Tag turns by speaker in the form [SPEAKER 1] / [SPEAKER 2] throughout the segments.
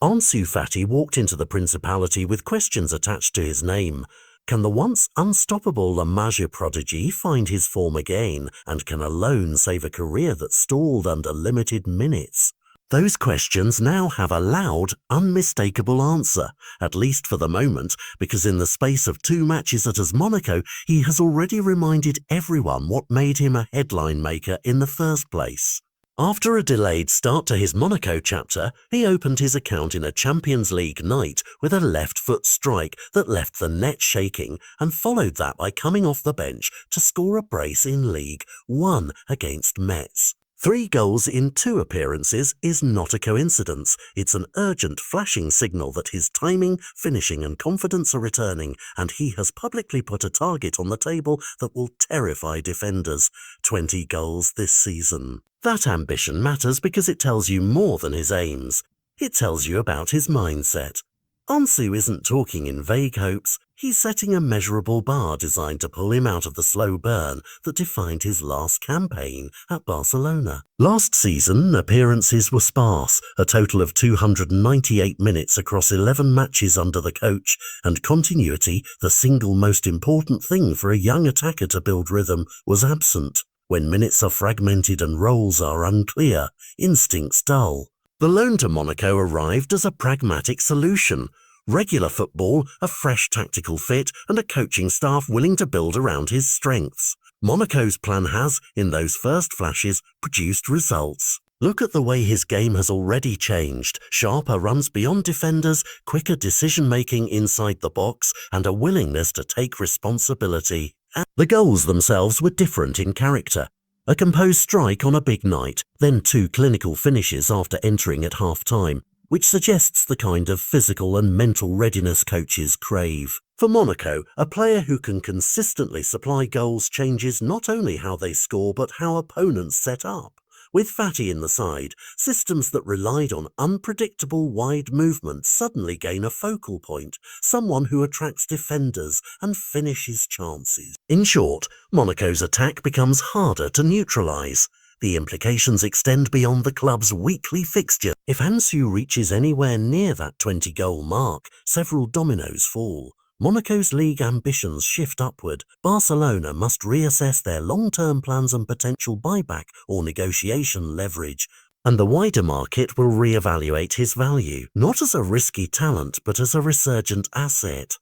[SPEAKER 1] Ansu Fati walked into the Principality with questions attached to his name. Can the once unstoppable La Magia prodigy find his form again, and can alone save a career that stalled under limited minutes? Those questions now have a loud, unmistakable answer, at least for the moment, because in the space of 2 matches at Monaco, he has already reminded everyone what made him a headline maker in the first place. After a delayed start to his Monaco chapter, he opened his account in a Champions League night with a left-foot strike that left the net shaking, and followed that by coming off the bench to score a brace in League 1 against Metz. 3 goals in 2 appearances is not a coincidence. It's an urgent flashing signal that his timing, finishing and confidence are returning, and he has publicly put a target on the table that will terrify defenders: 20 goals this season. That ambition matters because it tells you more than his aims. It tells you about his mindset. Ansu isn't talking in vague hopes. He's setting a measurable bar designed to pull him out of the slow burn that defined his last campaign at Barcelona. Last season, appearances were sparse, a total of 298 minutes across 11 matches under the coach, and continuity, the single most important thing for a young attacker to build rhythm, was absent. When minutes are fragmented and roles are unclear, instincts dull. The loan to Monaco arrived as a pragmatic solution. Regular football, a fresh tactical fit, and a coaching staff willing to build around his strengths. Monaco's plan has, in those first flashes, produced results. Look at the way his game has already changed. Sharper runs beyond defenders, quicker decision-making inside the box, and a willingness to take responsibility. The goals themselves were different in character. A composed strike on a big night, then 2 clinical finishes after entering at half-time, which suggests the kind of physical and mental readiness coaches crave. For Monaco, a player who can consistently supply goals changes not only how they score but how opponents set up. With Fati in the side, systems that relied on unpredictable wide movement suddenly gain a focal point, someone who attracts defenders and finishes chances. In short, Monaco's attack becomes harder to neutralise. The implications extend beyond the club's weekly fixture. If Ansu reaches anywhere near that 20-goal mark, several dominoes fall. Monaco's league ambitions shift upward. Barcelona must reassess their long-term plans and potential buyback or negotiation leverage. And the wider market will re-evaluate his value, not as a risky talent, but as a resurgent asset.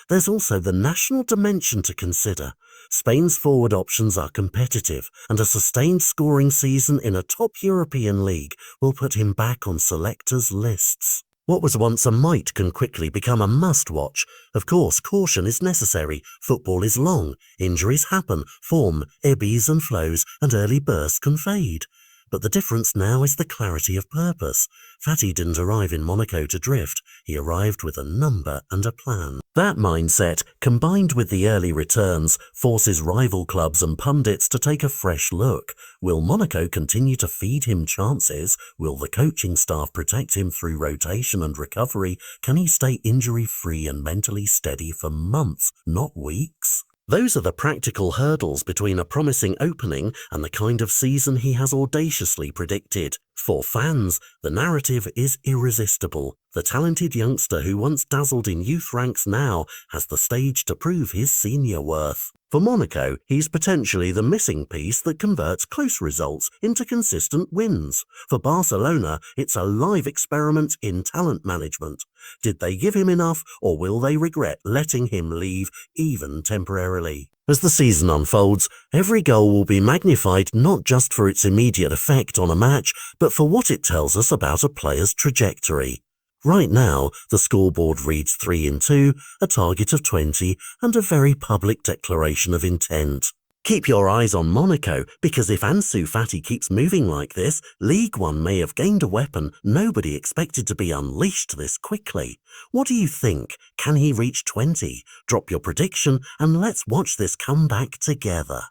[SPEAKER 1] There's also the national dimension to consider. Spain's forward options are competitive, and a sustained scoring season in a top European league will put him back on selectors' lists. What was once a might can quickly become a must-watch. Of course, caution is necessary. Football is long. Injuries happen, form ebbs and flows, and early bursts can fade. But the difference now is the clarity of purpose. Fati didn't arrive in Monaco to drift. He arrived with a number and a plan. That mindset, combined with the early returns, forces rival clubs and pundits to take a fresh look. Will Monaco continue to feed him chances? Will the coaching staff protect him through rotation and recovery? Can he stay injury-free and mentally steady for months, not weeks? Those are the practical hurdles between a promising opening and the kind of season he has audaciously predicted. For fans, the narrative is irresistible. The talented youngster who once dazzled in youth ranks now has the stage to prove his senior worth. For Monaco, he's potentially the missing piece that converts close results into consistent wins. For Barcelona, it's a live experiment in talent management. Did they give him enough, or will they regret letting him leave, even temporarily? As the season unfolds, every goal will be magnified not just for its immediate effect on a match, but for what it tells us about a player's trajectory. Right now, the scoreboard reads 3-2, a target of 20, and a very public declaration of intent. Keep your eyes on Monaco, because if Ansu Fati keeps moving like this, League One may have gained a weapon nobody expected to be unleashed this quickly. What do you think? Can he reach 20? Drop your prediction and let's watch this comeback together.